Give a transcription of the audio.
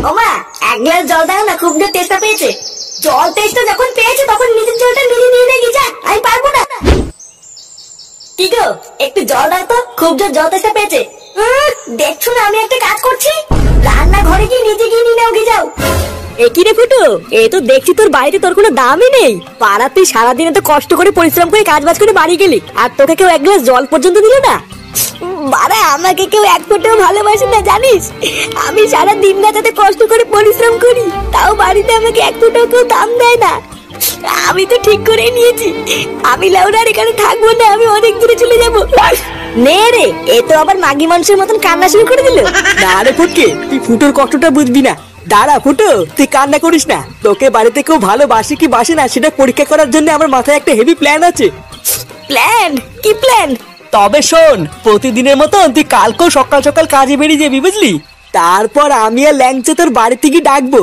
ওমা, এক গ্লাস জল দাও না, খুব জোর তেষ্টা পেয়েছে। জল তেষ্টা যখন পেয়েছে তখন নিজের জলটা নিজে নিয়ে নেই, যা, আমি পারবো না। কি গো, একটু জল দাও তো, খুব জোর জল তেষ্টা পেয়েছে। দেখছো না আমি একটা কাজ করছি? রান্না ঘরে গিয়ে নিজে গিয়ে নিয়ে নাও, গিয়ে যাও। একই রে ফুটো, এ তো দেখছি তোর বাড়িতে তোর কোনো দামই নেই। পাড়া তুই সারাদিন এত কষ্ট করে পরিশ্রম করে কাজ বাজ করে বাড়ি গেলি, আর তোকে কেউ এক গ্লাস জল পর্যন্ত দিল না। বাড়া, আমাকে কেউ এক ফোঁটাও ভালোবাসে না জানিস? আমি সারা দিন রাত এত কষ্ট করে পরিশ্রম করি, তাও বাড়িতে আমাকে এক ফোঁটাও কেউ দাম দেয় না। আমি তো ঠিক করে নিয়েছি, আমি লাউডার এখানে থাকবো না, আমি অনেক দূরে চলে যাবো। নে রে, এ তো আবার মাগি মানুষের মতন কান্না শুরু করে দিল। না রে ফুটকে, তুই ফুটোর কষ্টটা বুঝবি না। দাঁড়া ফুটো, তুই কান্না করিস না। তোকে বাড়িতে কেউ ভালোবাসে কি বাসে না সেটা পরীক্ষা করার জন্য আমার মাথায় একটা হেভি প্ল্যান আছে। প্ল্যান? কি প্ল্যান? তবে শোন, প্রতিদিনের মতন তুই কালকেও সকাল সকাল কাজে বেরিয়ে যাবি, বুঝলি? তারপর আমি আর ল্যাংচা তোর বাড়ি থেকে ডাকবো।